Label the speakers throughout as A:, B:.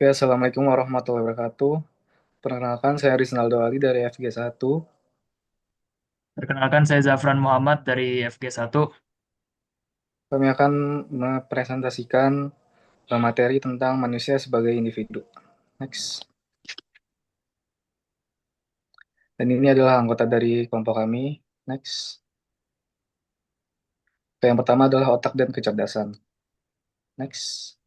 A: Ya, Assalamualaikum warahmatullahi wabarakatuh. Perkenalkan, saya Rizaldo Ali dari FG1.
B: Perkenalkan, saya Zafran Muhammad dari FG1.
A: Kami akan mempresentasikan materi tentang manusia sebagai individu. Next. Dan ini adalah anggota dari kelompok kami. Next. Yang pertama adalah otak dan kecerdasan. Next.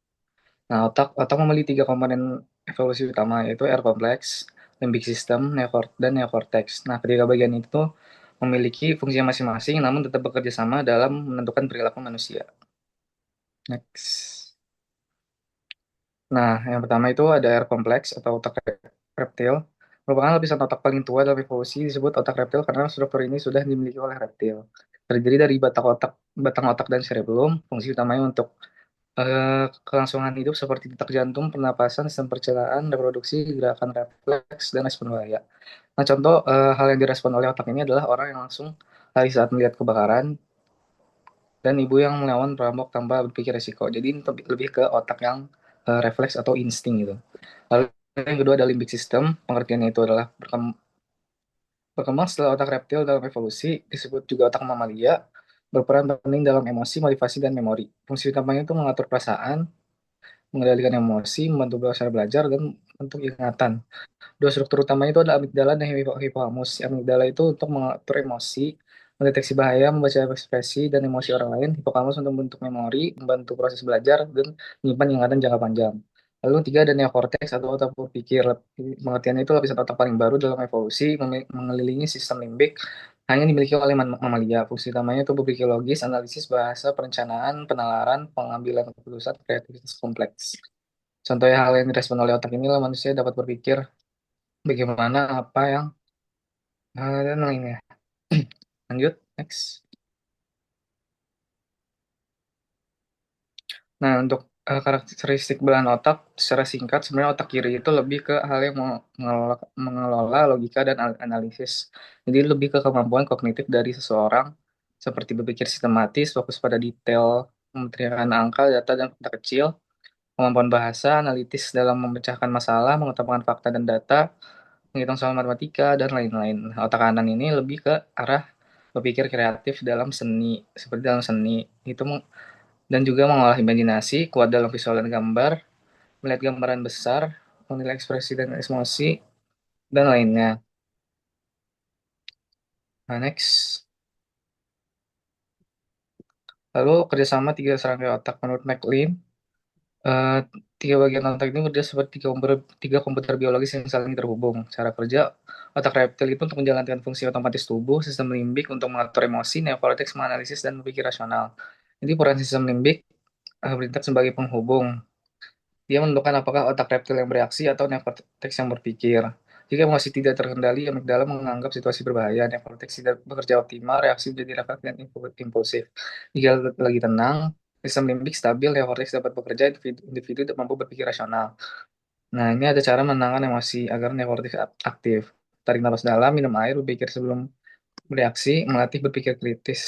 A: Nah, otak memiliki tiga komponen evolusi utama, yaitu R kompleks, limbic system, dan neocortex. Nah, ketiga bagian itu memiliki fungsi masing-masing, namun tetap bekerja sama dalam menentukan perilaku manusia. Next. Nah, yang pertama itu ada R kompleks atau otak reptil. Merupakan lapisan otak paling tua dalam evolusi disebut otak reptil karena struktur ini sudah dimiliki oleh reptil. Terdiri dari batang otak dan cerebellum. Fungsi utamanya untuk kelangsungan hidup seperti detak jantung, pernapasan, sistem pencernaan, reproduksi, gerakan refleks, dan respon bahaya. Nah, contoh hal yang direspon oleh otak ini adalah orang yang langsung lari saat melihat kebakaran, dan ibu yang melawan perampok tanpa berpikir resiko. Jadi ini lebih ke otak yang refleks atau insting gitu. Lalu yang kedua ada limbic system, pengertiannya itu adalah berkembang setelah otak reptil dalam evolusi, disebut juga otak mamalia, berperan penting dalam emosi, motivasi, dan memori. Fungsi utamanya itu mengatur perasaan, mengendalikan emosi, membantu proses belajar, dan untuk ingatan. Dua struktur utamanya itu adalah amigdala dan hipothalamus. Amigdala itu untuk mengatur emosi, mendeteksi bahaya, membaca ekspresi dan emosi orang lain. Hipothalamus untuk membentuk memori, membantu proses belajar, dan menyimpan ingatan jangka panjang. Lalu tiga ada neokortex atau otak berpikir. Pengertiannya itu lapisan otak paling baru dalam evolusi, mengelilingi sistem limbik, hanya dimiliki oleh mamalia. Fungsi utamanya itu berpikir logis, analisis bahasa, perencanaan, penalaran, pengambilan keputusan, kreativitas kompleks. Contohnya hal yang direspon oleh otak inilah manusia dapat berpikir bagaimana apa yang dan lainnya. Lanjut, next. Nah, untuk karakteristik belahan otak secara singkat, sebenarnya otak kiri itu lebih ke hal yang mengelola logika dan analisis. Jadi lebih ke kemampuan kognitif dari seseorang, seperti berpikir sistematis, fokus pada detail, memperhatikan angka, data, dan kata kecil, kemampuan bahasa, analitis dalam memecahkan masalah, mengutamakan fakta dan data, menghitung soal matematika, dan lain-lain. Otak kanan ini lebih ke arah berpikir kreatif dalam seni, seperti dalam seni. Itu dan juga mengolah imajinasi, kuat dalam visual dan gambar, melihat gambaran besar, menilai ekspresi dan emosi, dan lainnya. Nah, next. Lalu kerjasama tiga serangkai otak menurut McLean. eh, Tiga bagian otak ini bekerja seperti tiga komputer biologis yang saling terhubung. Cara kerja otak reptil itu untuk menjalankan fungsi otomatis tubuh, sistem limbik untuk mengatur emosi, neokortex menganalisis dan berpikir rasional. Jadi peran sistem limbik bertindak sebagai penghubung. Dia menentukan apakah otak reptil yang bereaksi atau neokortex yang berpikir. Jika emosi tidak terkendali, amigdala menganggap situasi berbahaya, neokortex tidak bekerja optimal, reaksi menjadi refleks dan impulsif. Jika lagi tenang, sistem limbik stabil, neokortex dapat bekerja, individu mampu berpikir rasional. Nah, ini ada cara menenangkan emosi agar neokortex aktif. Tarik nafas dalam, minum air, berpikir sebelum bereaksi, melatih berpikir kritis.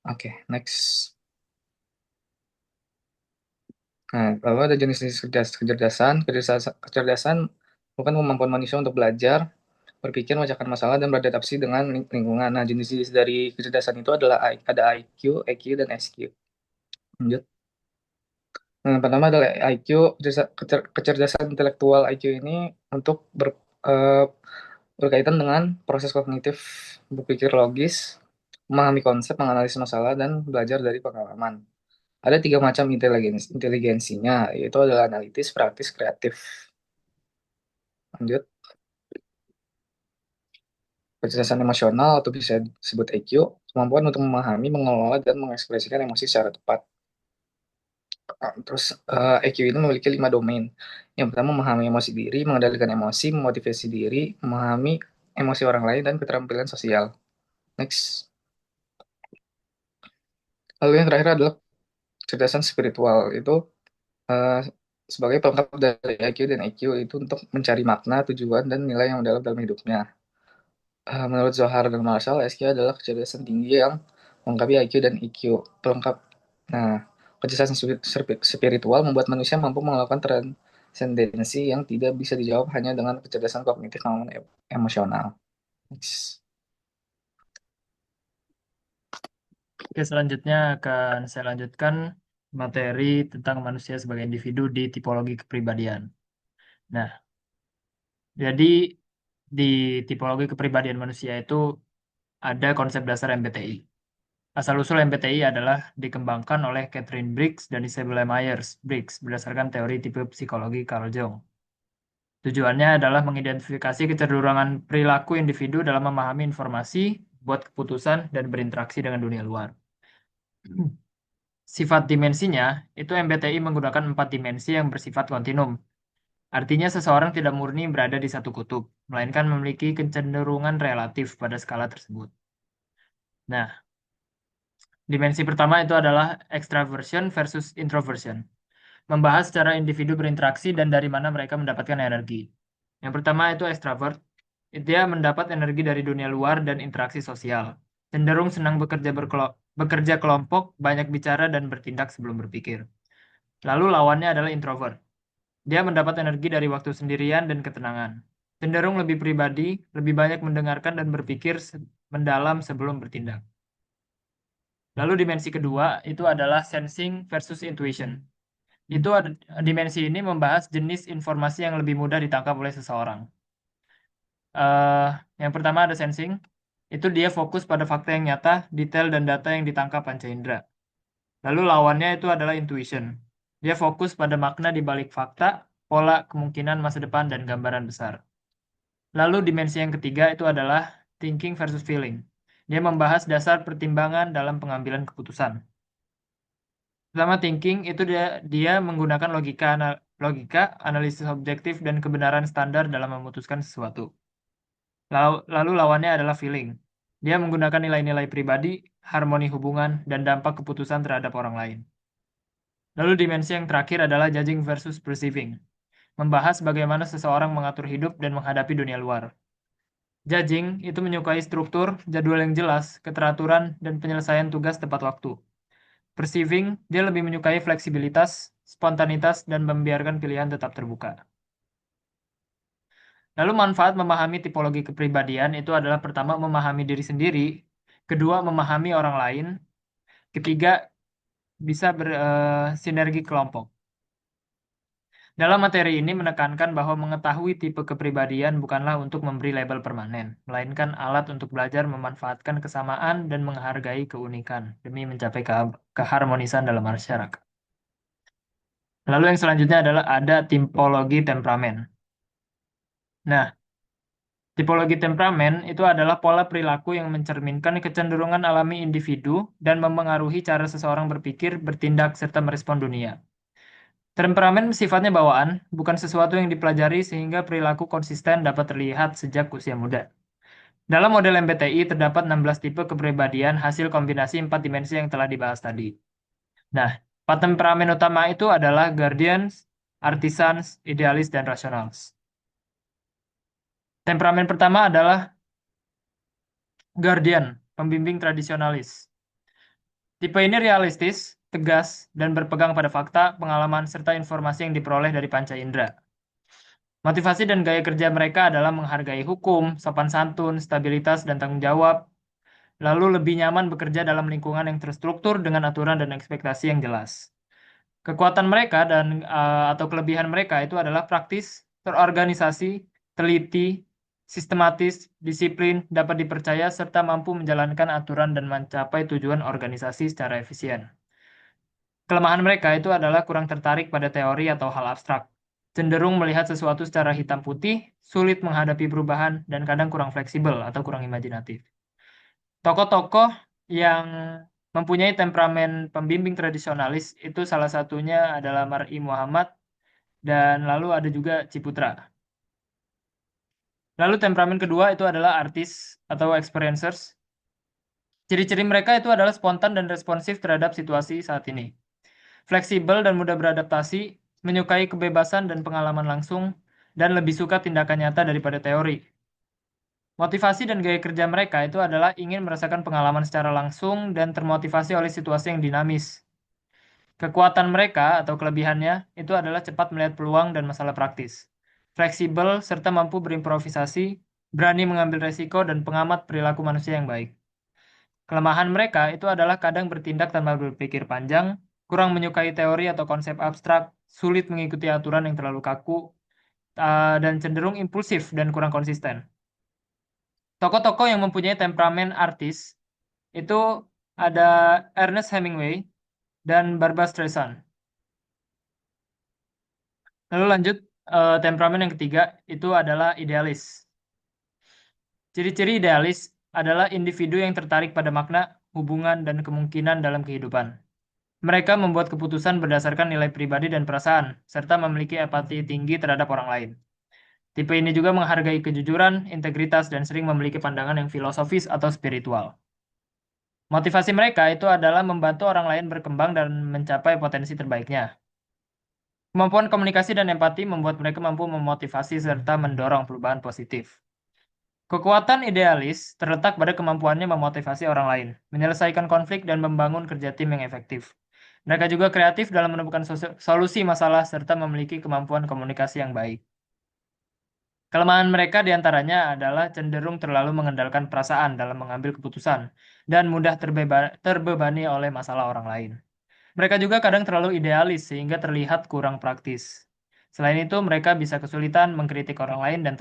A: Oke, next. Nah, lalu ada jenis-jenis kecerdasan. Kecerdasan bukan kemampuan manusia untuk belajar, berpikir, memecahkan masalah, dan beradaptasi dengan lingkungan. Nah, jenis-jenis dari kecerdasan itu adalah ada IQ, EQ, dan SQ. Lanjut. Nah, yang pertama adalah IQ, kecerdasan intelektual. IQ ini untuk eh, berkaitan dengan proses kognitif, berpikir logis, memahami konsep, menganalisis masalah, dan belajar dari pengalaman. Ada tiga macam inteligensinya, yaitu adalah analitis, praktis, kreatif. Lanjut, kecerdasan emosional atau bisa disebut EQ, kemampuan untuk memahami, mengelola, dan mengekspresikan emosi secara tepat. Terus EQ ini memiliki 5 domain. Yang pertama memahami emosi diri, mengendalikan emosi, memotivasi diri, memahami emosi orang lain, dan keterampilan sosial. Next. Lalu yang terakhir adalah kecerdasan spiritual. Itu eh, sebagai pelengkap dari IQ dan EQ itu untuk mencari makna, tujuan, dan nilai yang mendalam dalam hidupnya. Menurut Zohar dan Marshall, SQ adalah kecerdasan tinggi yang melengkapi IQ dan EQ. Pelengkap. Nah, Kecerdasan spiritual membuat manusia mampu melakukan transendensi yang tidak bisa dijawab hanya dengan kecerdasan kognitif maupun emosional. Next.
B: Oke, selanjutnya akan saya lanjutkan materi tentang manusia sebagai individu di tipologi kepribadian. Nah, jadi di tipologi kepribadian manusia itu ada konsep dasar MBTI. Asal-usul MBTI adalah dikembangkan oleh Catherine Briggs dan Isabella Myers-Briggs berdasarkan teori tipe psikologi Carl Jung. Tujuannya adalah mengidentifikasi kecenderungan perilaku individu dalam memahami informasi, buat keputusan, dan berinteraksi dengan dunia luar. Sifat dimensinya, itu MBTI menggunakan 4 dimensi yang bersifat kontinum. Artinya seseorang tidak murni berada di satu kutub, melainkan memiliki kecenderungan relatif pada skala tersebut. Nah, dimensi pertama itu adalah extraversion versus introversion. Membahas cara individu berinteraksi dan dari mana mereka mendapatkan energi. Yang pertama itu extravert. Dia mendapat energi dari dunia luar dan interaksi sosial. Cenderung senang bekerja kelompok, banyak bicara dan bertindak sebelum berpikir. Lalu lawannya adalah introvert. Dia mendapat energi dari waktu sendirian dan ketenangan. Cenderung lebih pribadi, lebih banyak mendengarkan dan berpikir mendalam sebelum bertindak. Lalu dimensi kedua itu adalah sensing versus intuition. Dimensi ini membahas jenis informasi yang lebih mudah ditangkap oleh seseorang. Eh, yang pertama ada sensing. Itu dia fokus pada fakta yang nyata, detail dan data yang ditangkap panca indera. Lalu lawannya itu adalah intuition. Dia fokus pada makna di balik fakta, pola, kemungkinan masa depan, dan gambaran besar. Lalu dimensi yang ketiga itu adalah thinking versus feeling. Dia membahas dasar pertimbangan dalam pengambilan keputusan. Pertama thinking itu dia menggunakan logika, analisis objektif, dan kebenaran standar dalam memutuskan sesuatu. Lalu lawannya adalah feeling. Dia menggunakan nilai-nilai pribadi, harmoni hubungan, dan dampak keputusan terhadap orang lain. Lalu dimensi yang terakhir adalah judging versus perceiving. Membahas bagaimana seseorang mengatur hidup dan menghadapi dunia luar. Judging itu menyukai struktur, jadwal yang jelas, keteraturan, dan penyelesaian tugas tepat waktu. Perceiving, dia lebih menyukai fleksibilitas, spontanitas, dan membiarkan pilihan tetap terbuka. Lalu manfaat memahami tipologi kepribadian itu adalah pertama memahami diri sendiri, kedua memahami orang lain, ketiga bisa bersinergi kelompok. Dalam materi ini menekankan bahwa mengetahui tipe kepribadian bukanlah untuk memberi label permanen, melainkan alat untuk belajar memanfaatkan kesamaan dan menghargai keunikan demi mencapai keharmonisan dalam masyarakat. Lalu yang selanjutnya adalah ada tipologi temperamen. Nah, tipologi temperamen itu adalah pola perilaku yang mencerminkan kecenderungan alami individu dan memengaruhi cara seseorang berpikir, bertindak, serta merespon dunia. Temperamen sifatnya bawaan, bukan sesuatu yang dipelajari sehingga perilaku konsisten dapat terlihat sejak usia muda. Dalam model MBTI terdapat 16 tipe kepribadian hasil kombinasi 4 dimensi yang telah dibahas tadi. Nah, 4 temperamen utama itu adalah Guardians, Artisans, Idealis, dan Rationals. Temperamen pertama adalah Guardian, pembimbing tradisionalis. Tipe ini realistis, tegas, dan berpegang pada fakta, pengalaman, serta informasi yang diperoleh dari panca indera. Motivasi dan gaya kerja mereka adalah menghargai hukum, sopan santun, stabilitas, dan tanggung jawab, lalu lebih nyaman bekerja dalam lingkungan yang terstruktur dengan aturan dan ekspektasi yang jelas. Kekuatan mereka atau kelebihan mereka itu adalah praktis, terorganisasi, teliti, sistematis, disiplin, dapat dipercaya, serta mampu menjalankan aturan dan mencapai tujuan organisasi secara efisien. Kelemahan mereka itu adalah kurang tertarik pada teori atau hal abstrak, cenderung melihat sesuatu secara hitam putih, sulit menghadapi perubahan, dan kadang kurang fleksibel atau kurang imajinatif. Tokoh-tokoh yang mempunyai temperamen pembimbing tradisionalis itu salah satunya adalah Mar'i Muhammad dan lalu ada juga Ciputra. Lalu temperamen kedua itu adalah artis atau experiencers. Ciri-ciri mereka itu adalah spontan dan responsif terhadap situasi saat ini. Fleksibel dan mudah beradaptasi, menyukai kebebasan dan pengalaman langsung, dan lebih suka tindakan nyata daripada teori. Motivasi dan gaya kerja mereka itu adalah ingin merasakan pengalaman secara langsung dan termotivasi oleh situasi yang dinamis. Kekuatan mereka atau kelebihannya itu adalah cepat melihat peluang dan masalah praktis, fleksibel serta mampu berimprovisasi, berani mengambil resiko dan pengamat perilaku manusia yang baik. Kelemahan mereka itu adalah kadang bertindak tanpa berpikir panjang, kurang menyukai teori atau konsep abstrak, sulit mengikuti aturan yang terlalu kaku, dan cenderung impulsif dan kurang konsisten. Tokoh-tokoh yang mempunyai temperamen artis itu ada Ernest Hemingway dan Barbra Streisand. Lalu lanjut, temperamen yang ketiga itu adalah idealis. Ciri-ciri idealis adalah individu yang tertarik pada makna, hubungan, dan kemungkinan dalam kehidupan. Mereka membuat keputusan berdasarkan nilai pribadi dan perasaan, serta memiliki empati tinggi terhadap orang lain. Tipe ini juga menghargai kejujuran, integritas, dan sering memiliki pandangan yang filosofis atau spiritual. Motivasi mereka itu adalah membantu orang lain berkembang dan mencapai potensi terbaiknya. Kemampuan komunikasi dan empati membuat mereka mampu memotivasi serta mendorong perubahan positif. Kekuatan idealis terletak pada kemampuannya memotivasi orang lain, menyelesaikan konflik, dan membangun kerja tim yang efektif. Mereka juga kreatif dalam menemukan solusi masalah serta memiliki kemampuan komunikasi yang baik. Kelemahan mereka diantaranya adalah cenderung terlalu mengandalkan perasaan dalam mengambil keputusan dan mudah terbebani oleh masalah orang lain. Mereka juga kadang terlalu idealis sehingga terlihat kurang praktis. Selain itu, mereka bisa kesulitan mengkritik orang lain dan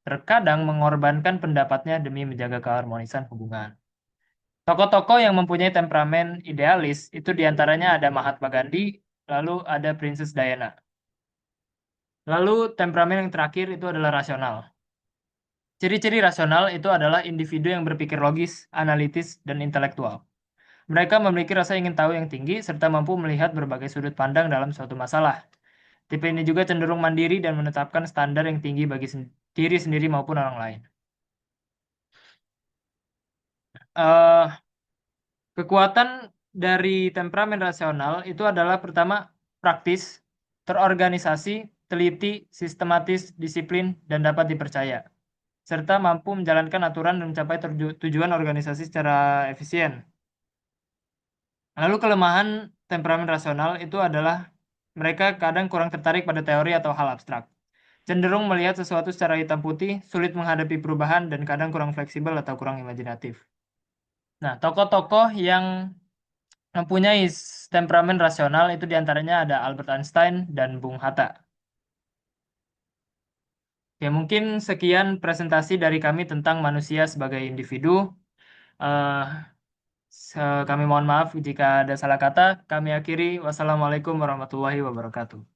B: terkadang mengorbankan pendapatnya demi menjaga keharmonisan hubungan. Tokoh-tokoh yang mempunyai temperamen idealis itu diantaranya ada Mahatma Gandhi, lalu ada Princess Diana. Lalu temperamen yang terakhir itu adalah rasional. Ciri-ciri rasional itu adalah individu yang berpikir logis, analitis, dan intelektual. Mereka memiliki rasa ingin tahu yang tinggi serta mampu melihat berbagai sudut pandang dalam suatu masalah. Tipe ini juga cenderung mandiri dan menetapkan standar yang tinggi bagi diri sendiri maupun orang lain. Eh, Kekuatan dari temperamen rasional itu adalah pertama praktis, terorganisasi, teliti, sistematis, disiplin, dan dapat dipercaya, serta mampu menjalankan aturan dan mencapai tujuan organisasi secara efisien. Lalu kelemahan temperamen rasional itu adalah mereka kadang kurang tertarik pada teori atau hal abstrak, cenderung melihat sesuatu secara hitam putih, sulit menghadapi perubahan, dan kadang kurang fleksibel atau kurang imajinatif. Nah, tokoh-tokoh yang mempunyai temperamen rasional itu diantaranya ada Albert Einstein dan Bung Hatta. Ya, mungkin sekian presentasi dari kami tentang manusia sebagai individu. Eh, Kami mohon maaf jika ada salah kata. Kami akhiri. Wassalamualaikum warahmatullahi wabarakatuh.